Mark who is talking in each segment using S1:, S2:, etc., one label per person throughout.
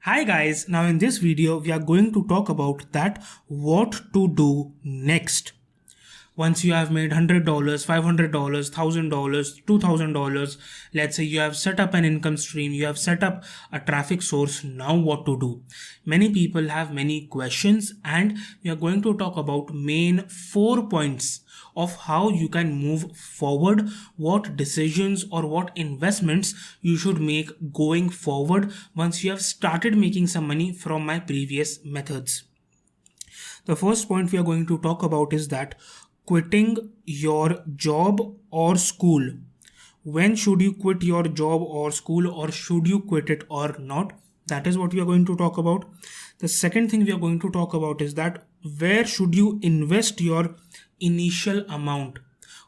S1: Hi guys, now in this video we are going to talk about that what to do next. Once you have made $100, $500, $1,000, $2,000, let's say you have set up an income stream, you have set up a traffic source, now what to do? Many people have many questions and we are going to talk about main 4 points of how you can move forward, what decisions or what investments you should make going forward once you have started making some money from my previous methods. The first point we are going to talk about is that quitting your job or school. When should you quit your job or school, or should you quit it or not? That is what we are going to talk about. The second thing we are going to talk about is that where should you invest your initial amount?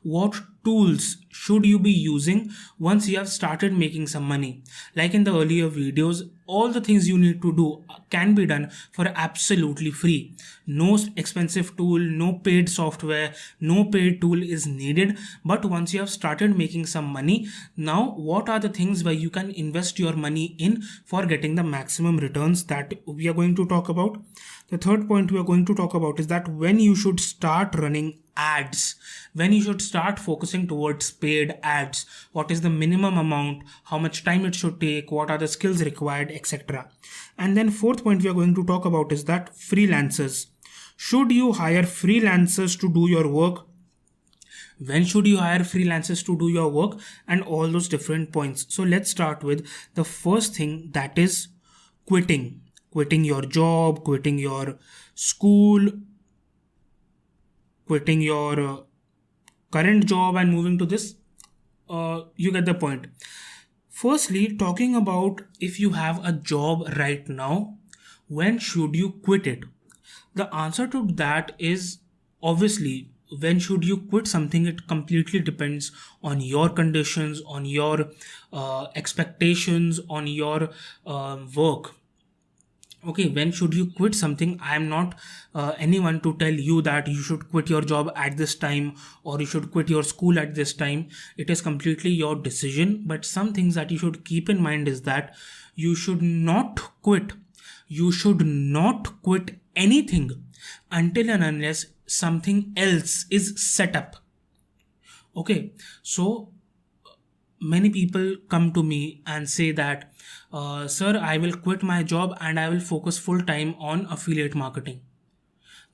S1: What tools should you be using once you have started making some money? Like in the earlier videos, all the things you need to do can be done for absolutely free. No expensive tool, no paid software, no paid tool is needed. But once you have started making some money, now what are the things where you can invest your money in for getting the maximum returns that we are going to talk about? The third point we are going to talk about is that when you should start running ads, when you should start focusing towards paid ads, what is the minimum amount, how much time it should take, what are the skills required, etc. And then fourth point we are going to talk about is that freelancers. Should you hire freelancers to do your work? When should you hire freelancers to do your work? And all those different points. So let's start with the first thing, that is quitting your job, quitting your school, quitting your current job and moving to this. You get the point. Firstly, talking about if you have a job right now, when should you quit it? The answer to that is obviously when should you quit something. It completely depends on your conditions, on your expectations, on your work. Okay, when should you quit something? I am not anyone to tell you that you should quit your job at this time or you should quit your school at this time. It is completely your decision. But some things that you should keep in mind is that you should not quit. You should not quit anything until and unless something else is set up. Okay, so many people come to me and say that, sir, I will quit my job and I will focus full time on affiliate marketing.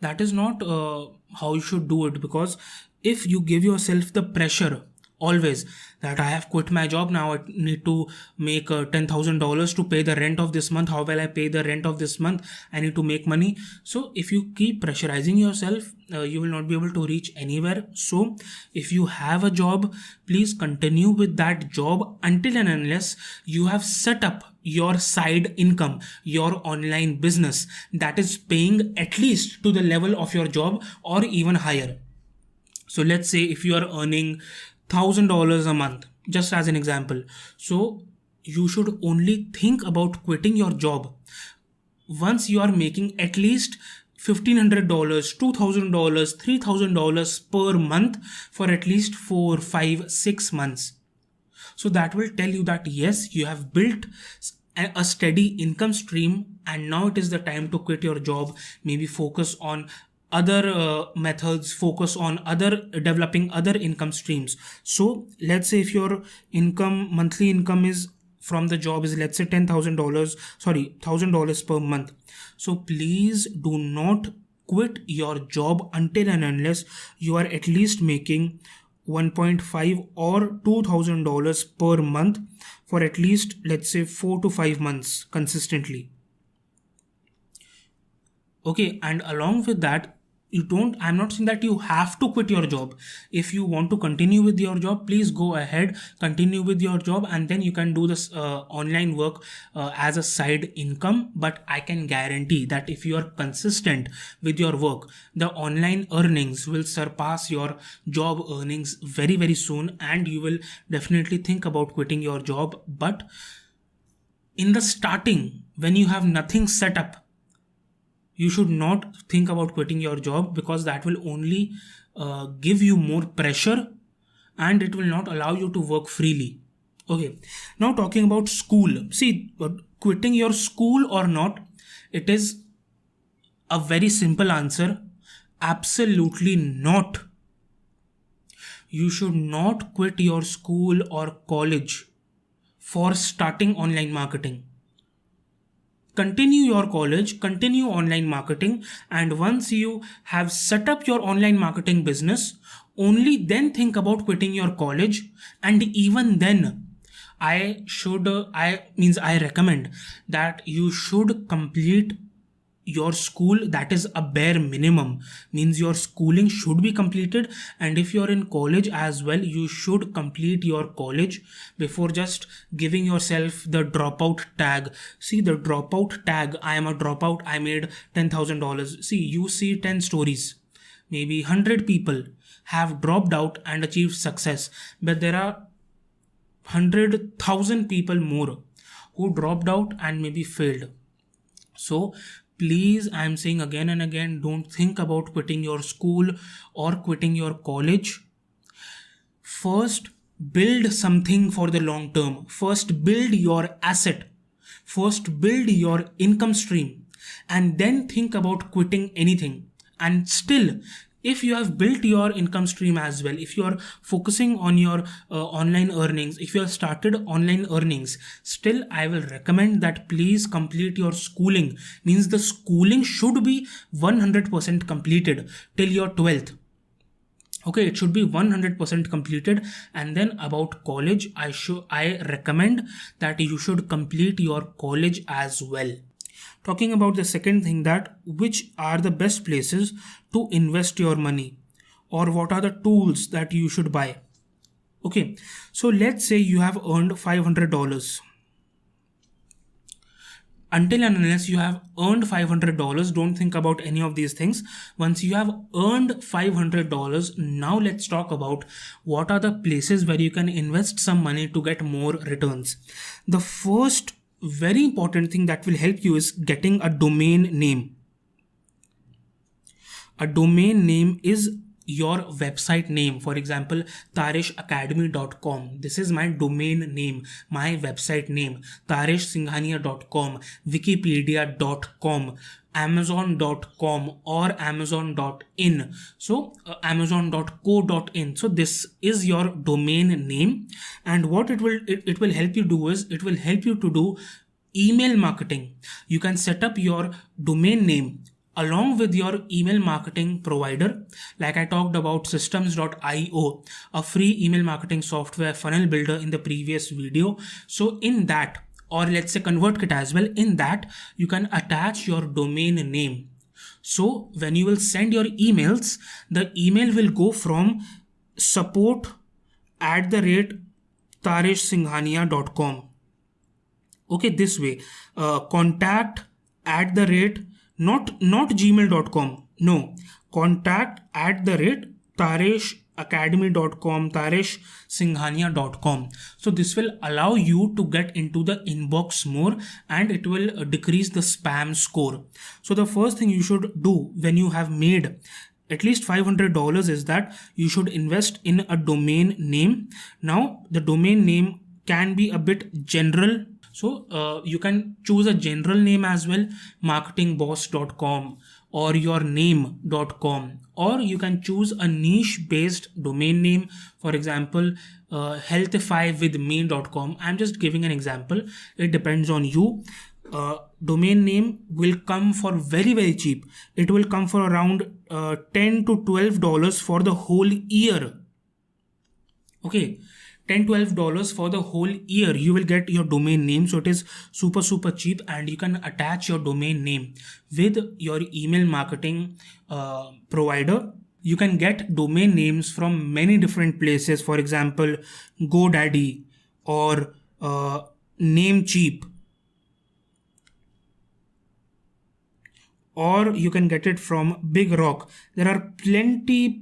S1: That is not how you should do it, because if you give yourself the pressure always that I have quit my job, now I need to make $10,000 to pay the rent of this month. How will I pay the rent of this month? I need to make money. So if you keep pressurizing yourself, you will not be able to reach anywhere. So if you have a job, please continue with that job until and unless you have set up your side income, your online business that is paying at least to the level of your job or even higher. So let's say if you are earning $1,000 a month, just as an example, so you should only think about quitting your job once you are making at least $1,500, $2,000, $3,000 per month for at least 4, 5, 6 months. So that will tell you that yes, you have built a steady income stream and now it is the time to quit your job, maybe focus on other methods, focus on other developing other income streams. So let's say if your monthly income is from the job is, let's say $10,000, sorry, $1,000 per month. So please do not quit your job until and unless you are at least making 1.5 or $2,000 per month for at least, let's say, 4 to 5 months consistently. Okay, and along with that, I'm not saying that you have to quit your job. If you want to continue with your job, please go ahead, continue with your job, and then you can do this online work as a side income. But I can guarantee that if you are consistent with your work, the online earnings will surpass your job earnings very, very soon, and you will definitely think about quitting your job. But in the starting, when you have nothing set up, you should not think about quitting your job, because that will only give you more pressure and it will not allow you to work freely. Okay, now talking about school. See, quitting your school or not, it is a very simple answer. Absolutely not. You should not quit your school or college for starting online marketing. Continue your college, continue online marketing, and once you have set up your online marketing business, only then think about quitting your college. And even then, I recommend that you should complete your school. That is a bare minimum, means your schooling should be completed, and if you're in college as well, you should complete your college before just giving yourself the dropout tag. See, the dropout tag, I am a dropout, I made $10,000. See, you see 10 stories, maybe 100 people have dropped out and achieved success, but there are 100,000 people more who dropped out and maybe failed. So please, I am saying again and again, don't think about quitting your school or quitting your college. First, build something for the long term. First, build your asset. First, build your income stream, and then think about quitting anything. And still, if you have built your income stream as well, if you are focusing on your online earnings, if you have started online earnings, still I will recommend that please complete your schooling. Means the schooling should be 100% completed till your 12th. Okay, it should be 100% completed. And then about college, I recommend that you should complete your college as well. Talking about the second thing, that which are the best places to invest your money, or what are the tools that you should buy. Okay, so let's say you have earned $500. Until and unless you have earned $500, don't think about any of these things. Once you have earned $500, now let's talk about what are the places where you can invest some money to get more returns. The first very important thing that will help you is getting a domain name. A domain name is your website name. For example, tareshacademy.com. This is my domain name, my website name. tareshsinghania.com, wikipedia.com, amazon.com or amazon.in. So amazon.co.in. So this is your domain name, and what it will help you do is it will help you to do email marketing. You can set up your domain name along with your email marketing provider. Like I talked about systems.io, a free email marketing software funnel builder in the previous video. So in that, or let's say ConvertKit as well, in that you can attach your domain name. So when you will send your emails, the email will go from support@tareshsinghania.com. Okay, this way. Contact at the rate, not gmail.com, no, contact@tareshacademy.com, tareshsinghania.com. So this will allow you to get into the inbox more, and it will decrease the spam score. So the first thing you should do when you have made at least $500 is that you should invest in a domain name. Now the domain name can be a bit general, so you can choose a general name as well, marketingboss.com or yourname.com, or you can choose a niche based domain name. For example, healthifywithme.com. I'm just giving an example, it depends on you. Domain name will come for very, very cheap. It will come for around $10 to $12 for the whole year. Okay, $10-12 for the whole year you will get your domain name. So it is super cheap, and you can attach your domain name with your email marketing provider. You can get domain names from many different places. For example, GoDaddy or Namecheap, or you can get it from BigRock. There are plenty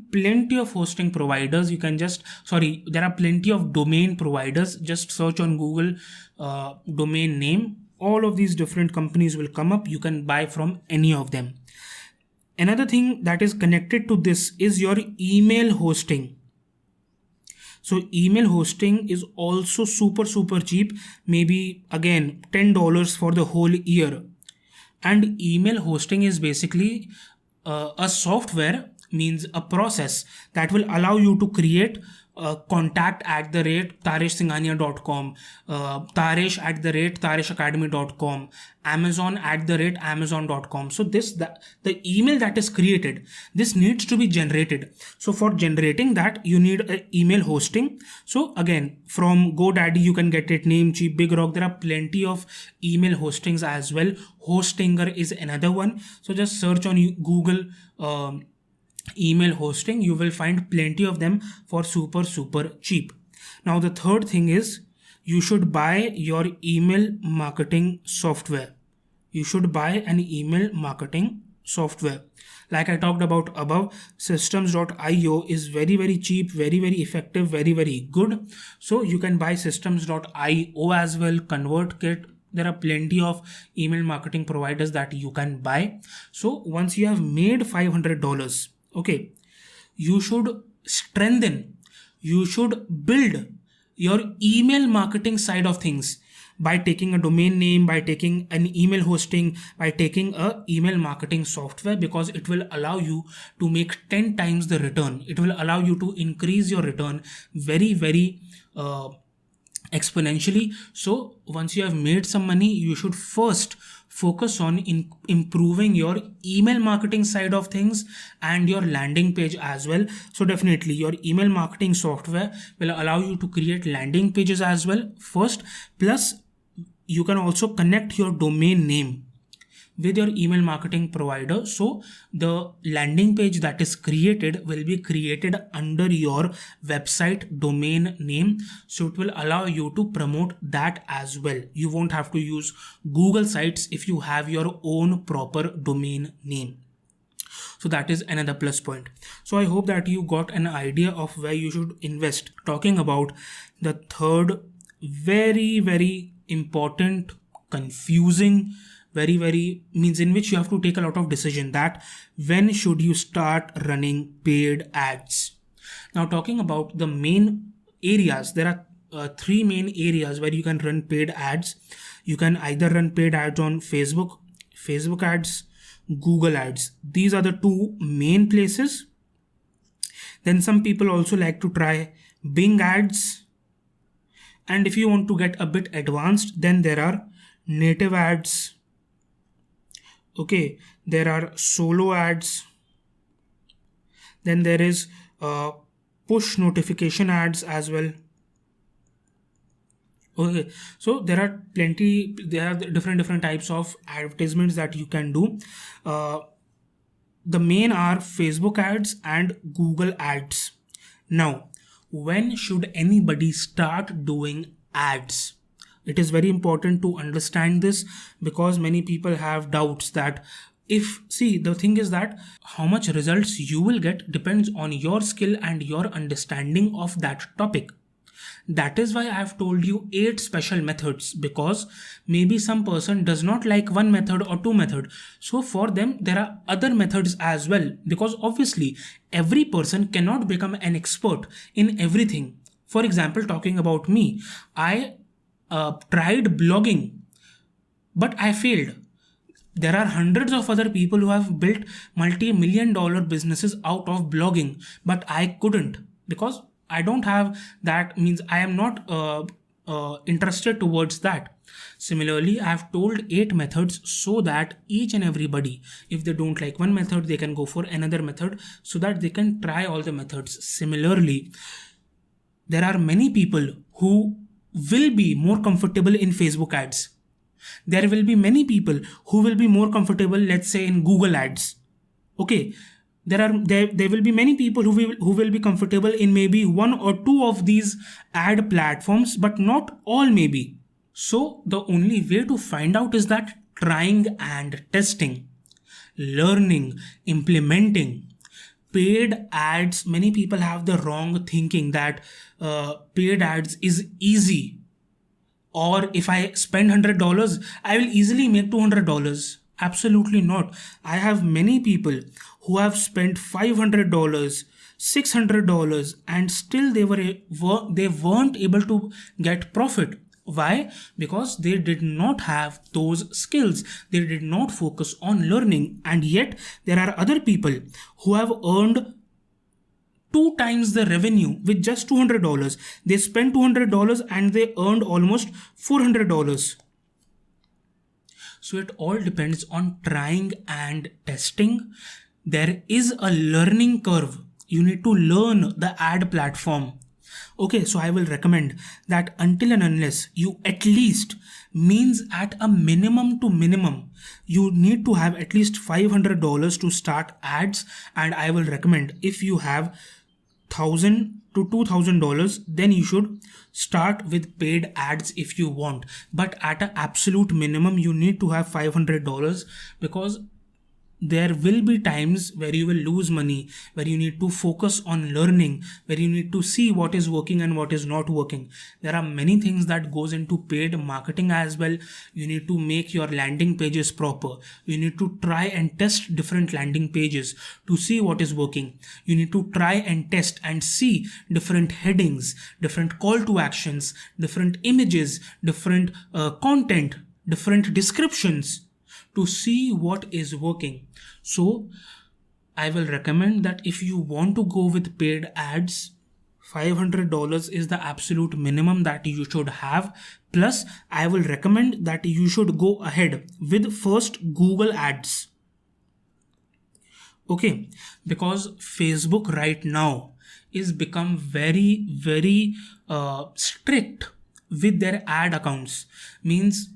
S1: of hosting providers. There are plenty of domain providers. Just search on Google domain name. All of these different companies will come up. You can buy from any of them. Another thing that is connected to this is your email hosting. So email hosting is also super cheap, maybe again $10 for the whole year. And email hosting is basically a software, means a process that will allow you to create contact at the rate tareshsinghania.com, taresh at the rate tareshacademy.com, amazon at the rate amazon.com. So the email that is created, this needs to be generated. So for generating that, you need an email hosting. So again, from GoDaddy you can get it, Namecheap, BigRock. There are plenty of email hostings as well. Hostinger is another one. So just search on Google email hosting, you will find plenty of them for super cheap. Now the third thing is, you should buy your email marketing software. You should buy an email marketing software. Like I talked about above, systems.io is very cheap, very effective, very good. So you can buy systems.io as well, ConvertKit. There are plenty of email marketing providers that you can buy. So once you have made $500, okay, you should strengthen, you should build your email marketing side of things by taking a domain name, by taking an email hosting, by taking a email marketing software, because it will allow you to make 10 times the return. It will allow you to increase your return very exponentially. So once you have made some money, you should first focus on improving your email marketing side of things and your landing page as well. So definitely your email marketing software will allow you to create landing pages as well first, plus you can also connect your domain name with your email marketing provider. So the landing page that is created will be created under your website domain name. So it will allow you to promote that as well. You won't have to use Google Sites if you have your own proper domain name. So that is another plus point. So I hope that you got an idea of where you should invest. Talking about the third very important, confusing, very means in which you have to take a lot of decision, that when should you start running paid ads. Now talking about the main areas, there are three main areas where you can run paid ads. You can either run paid ads on Facebook ads, Google ads. These are the two main places. Then some people also like to try Bing ads, and if you want to get a bit advanced, then there are native ads. Okay, there are solo ads. Then there is push notification ads as well. Okay, so there are different types of advertisements that you can do. The main are Facebook ads and Google ads. Now, when should anybody start doing ads? It is very important to understand this, because many people have doubts that the thing is that how much results you will get depends on your skill and your understanding of that topic. That is why I have told you 8 special methods, because maybe some person does not like one method or two method. So for them, there are other methods as well, because obviously every person cannot become an expert in everything. For example, talking about me, I tried blogging, but I failed. There are hundreds of other people who have built multi-million-dollar businesses out of blogging, but I couldn't, because I don't have that, means I am not interested towards that. Similarly, I have told 8 methods so that each and everybody, if they don't like one method, they can go for another method, so that they can try all the methods. Similarly, there are many people who will be more comfortable in Facebook ads. There will be many people who will be more comfortable, let's say, in Google ads. Okay, there will be many people who will be comfortable in maybe one or two of these ad platforms, but not all maybe. So the only way to find out is that trying and testing, learning, implementing. Paid ads, many people have the wrong thinking that paid ads is easy, or if I spend $100, I will easily make $200. Absolutely not. I have many people who have spent $500, $600 and still they weren't able to get profit. Why? Because they did not have those skills. They did not focus on learning. And yet there are other people who have earned 2 times the revenue with just $200. They spent $200 and they earned almost $400. So it all depends on trying and testing. There is a learning curve. You need to learn the ad platform. Okay, so I will recommend that until and unless you at least, means at a minimum to minimum, you need to have at least $500 to start ads. And I will recommend if you have $1,000 to $2,000, then you should start with paid ads if you want. But at an absolute minimum, you need to have $500, because there will be times where you will lose money, where you need to focus on learning, where you need to see what is working and what is not working. There are many things that goes into paid marketing as well. You need to make your landing pages proper. You need to try and test different landing pages to see what is working. You need to try and test and see different headings, different call to actions, different images, different content, different descriptions, to see what is working. So I will recommend that if you want to go with paid ads, $500 is the absolute minimum that you should have. Plus, I will recommend that you should go ahead with first Google Ads. Okay, because Facebook right now is become very, very strict with their ad accounts. Means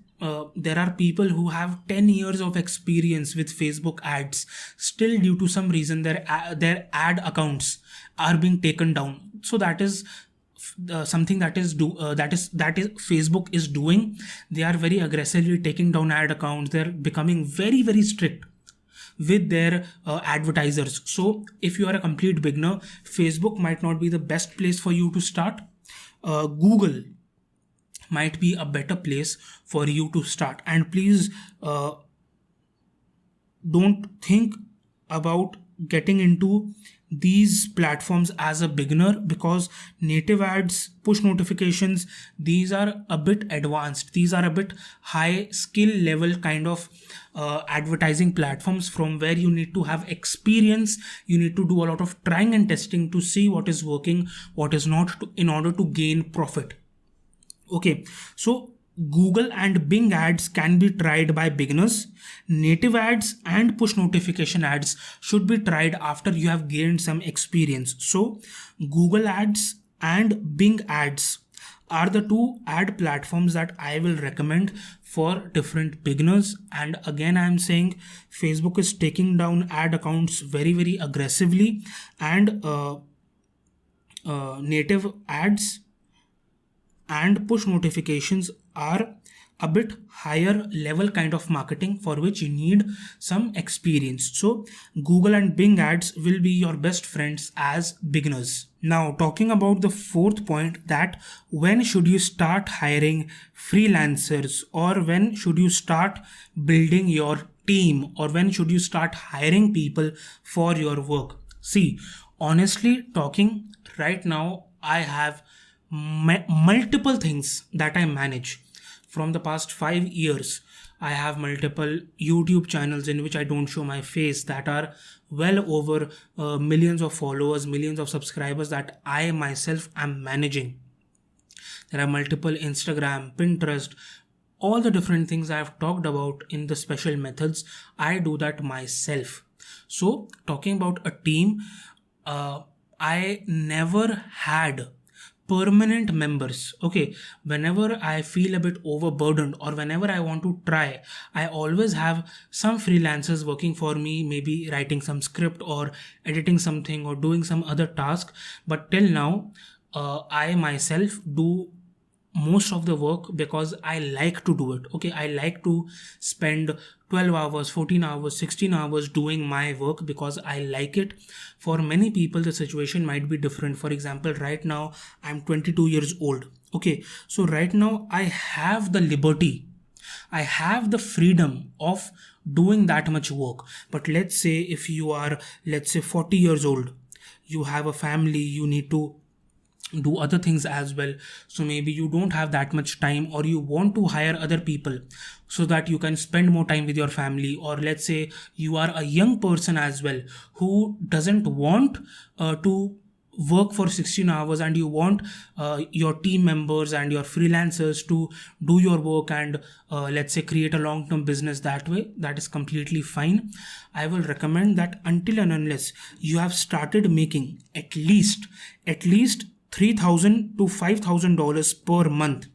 S1: there are people who have 10 years of experience with Facebook ads. Still, due to some reason, their ad accounts are being taken down. So that is something that is Facebook is doing. They are very aggressively taking down ad accounts. They're becoming very, very strict with their advertisers. So if you are a complete beginner, Facebook might not be the best place for you to start. Google might be a better place for you to start. And please don't think about getting into these platforms as a beginner, because native ads, push notifications, these are a bit advanced. These are a bit high skill level kind of advertising platforms, from where you need to have experience. You need to do a lot of trying and testing to see what is working, what is not, in order to gain profit. Okay, so Google and Bing ads can be tried by beginners. Native ads and push notification ads should be tried after you have gained some experience. So Google ads and Bing ads are the two ad platforms that I will recommend for different beginners. And again, I am saying Facebook is taking down ad accounts very, very aggressively, and native ads and push notifications are a bit higher level kind of marketing, for which you need some experience. So Google and Bing ads will be your best friends as beginners. Now, talking about the fourth point, that when should you start hiring freelancers, or when should you start building your team, or when should you start hiring people for your work? See, honestly talking, right now I have multiple things that I manage. From the past 5 years, I have multiple YouTube channels in which I don't show my face, that are well over millions of followers, millions of subscribers, that I myself am managing. There are multiple Instagram, Pinterest, all the different things I have talked about in the special methods. I do that myself. So talking about a team, I never had permanent members. Okay, whenever I feel a bit overburdened, or whenever I want to try, I always have some freelancers working for me, maybe writing some script or editing something or doing some other task. But till now, I myself do most of the work because I like to do it. Okay, I like to spend 12 hours, 14 hours, 16 hours doing my work because I like it. For many people, the situation might be different. For example, right now I'm 22 years old. Okay, so right now I have the liberty, I have the freedom of doing that much work. But let's say if you are, let's say 40 years old, you have a family, you need to do other things as well. So maybe you don't have that much time, or you want to hire other people so that you can spend more time with your family. Or let's say you are a young person as well who doesn't want to work for 16 hours, and you want your team members and your freelancers to do your work and let's say create a long term business that way. That is completely fine. I will recommend that until and unless you have started making at least $3,000 to $5,000 per month,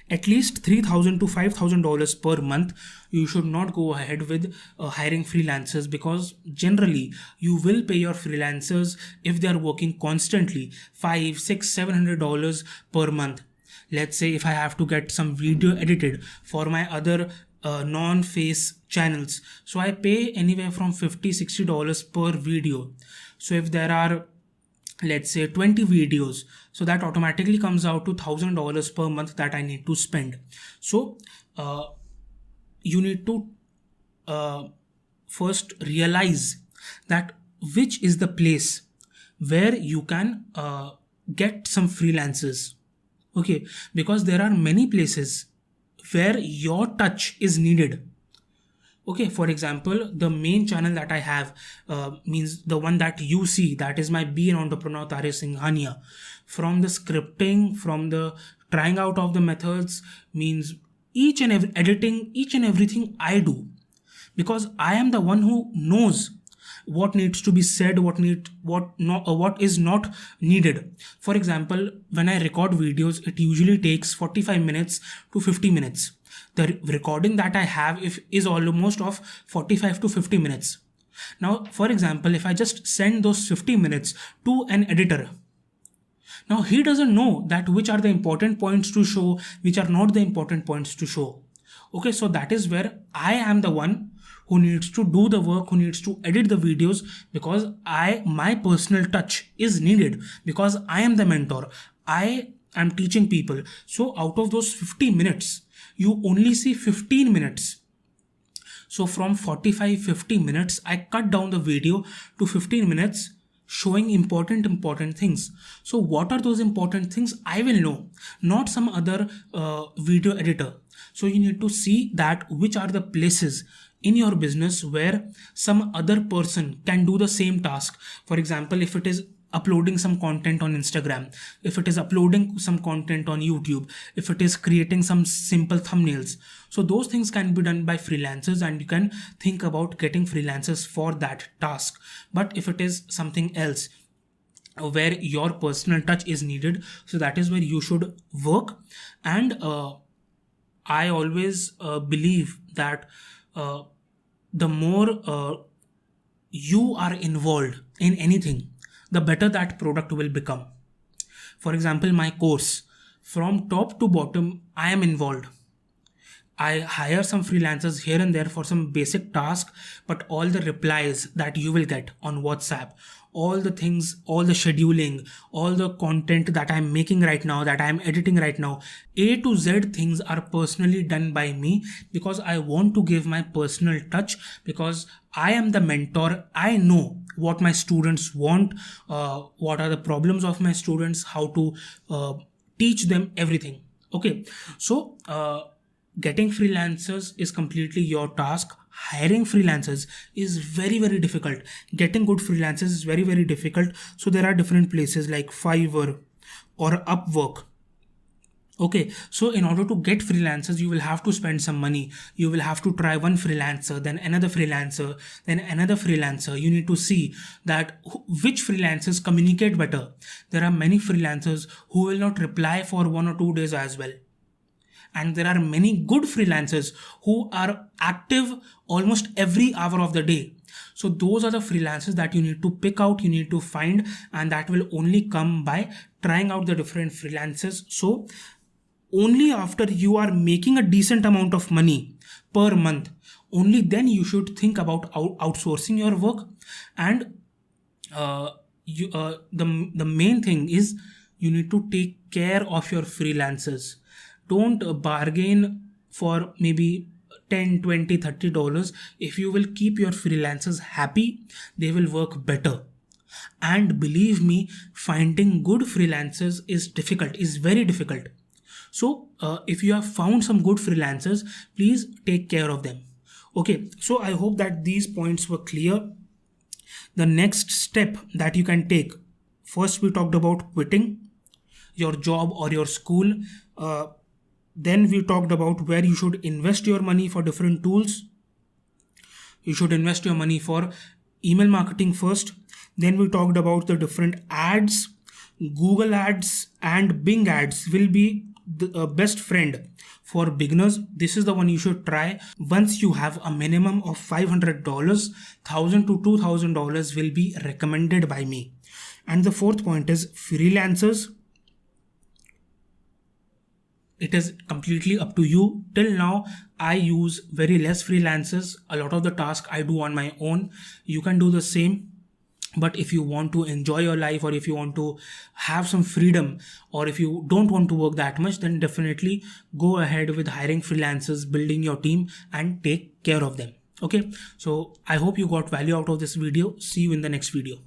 S1: at least $3,000 to $5,000 per month, you should not go ahead with hiring freelancers, because generally you will pay your freelancers, if they are working constantly, $500, $600, $700 per month. Let's say if I have to get some video edited for my other non-face channels, so I pay anywhere from $50, $60 per video. So if there are, let's say, 20 videos, so that automatically comes out to $1,000 per month that I need to spend. So you need to first realize that which is the place where you can get some freelancers. Okay, because there are many places where your touch is needed. Okay, for example, the main channel that I have means the one that you see, that is my Be an Entrepreneur Tare Singhania. From the scripting, from the trying out of the methods, means each and every editing, each and everything I do, because I am the one who knows what needs to be said, what is not needed. For example, when I record videos, it usually takes 45 minutes to 50 minutes. The recording that I have is almost of 45 to 50 minutes. Now, for example, if I just send those 50 minutes to an editor, now he doesn't know that which are the important points to show, which are not the important points to show. Okay, so that is where I am the one who needs to do the work, who needs to edit the videos, because my personal touch is needed, because I am the mentor. I am teaching people. So out of those 50 minutes, you only see 15 minutes. So from 45-50 minutes, I cut down the video to 15 minutes, showing important things. So what are those important things? I will know, not some other video editor. So you need to see that which are the places in your business where some other person can do the same task. For example, if it is uploading some content on Instagram, if it is uploading some content on YouTube, if it is creating some simple thumbnails, so those things can be done by freelancers, and you can think about getting freelancers for that task. But if it is something else where your personal touch is needed, so that is where you should work. And I always believe that the more you are involved in anything, the better that product will become. For example, my course, from top to bottom, I am involved. I hire some freelancers here and there for some basic task, but all the replies that you will get on WhatsApp, all the things, all the scheduling, all the content that I'm making right now, that I'm editing right now, A to Z things are personally done by me, because I want to give my personal touch, because I am the mentor. I know what my students want, what are the problems of my students, how to teach them everything. Okay, so getting freelancers is completely your task. Hiring freelancers is very difficult. Getting good freelancers is very difficult. So there are different places like Fiverr or Upwork. Okay, so in order to get freelancers, you will have to spend some money. You will have to try one freelancer, then another freelancer, then another freelancer. You need to see that which freelancers communicate better. There are many freelancers who will not reply for 1 or 2 days as well. And there are many good freelancers who are active almost every hour of the day. So those are the freelancers that you need to pick out, you need to find, and that will only come by trying out the different freelancers. So only after you are making a decent amount of money per month, only then you should think about outsourcing your work. And the main thing is you need to take care of your freelancers. Don't bargain for maybe 10, 20, $30. If you will keep your freelancers happy, they will work better. And believe me, finding good freelancers is difficult, is very difficult. So if you have found some good freelancers, please take care of them. Okay, so I hope that these points were clear. The next step that you can take, first we talked about quitting your job or your school. Then we talked about where you should invest your money for different tools. You should invest your money for email marketing first. Then we talked about the different ads. Google ads and Bing ads will be the best friend for beginners. This is the one you should try. Once you have a minimum of $500, $1,000 to $2,000 will be recommended by me. And the fourth point is freelancers. It is completely up to you. Till now, I use very less freelancers. A lot of the tasks I do on my own. You can do the same. But if you want to enjoy your life, or if you want to have some freedom, or if you don't want to work that much, then definitely go ahead with hiring freelancers, building your team, and take care of them. Okay, so I hope you got value out of this video. See you in the next video.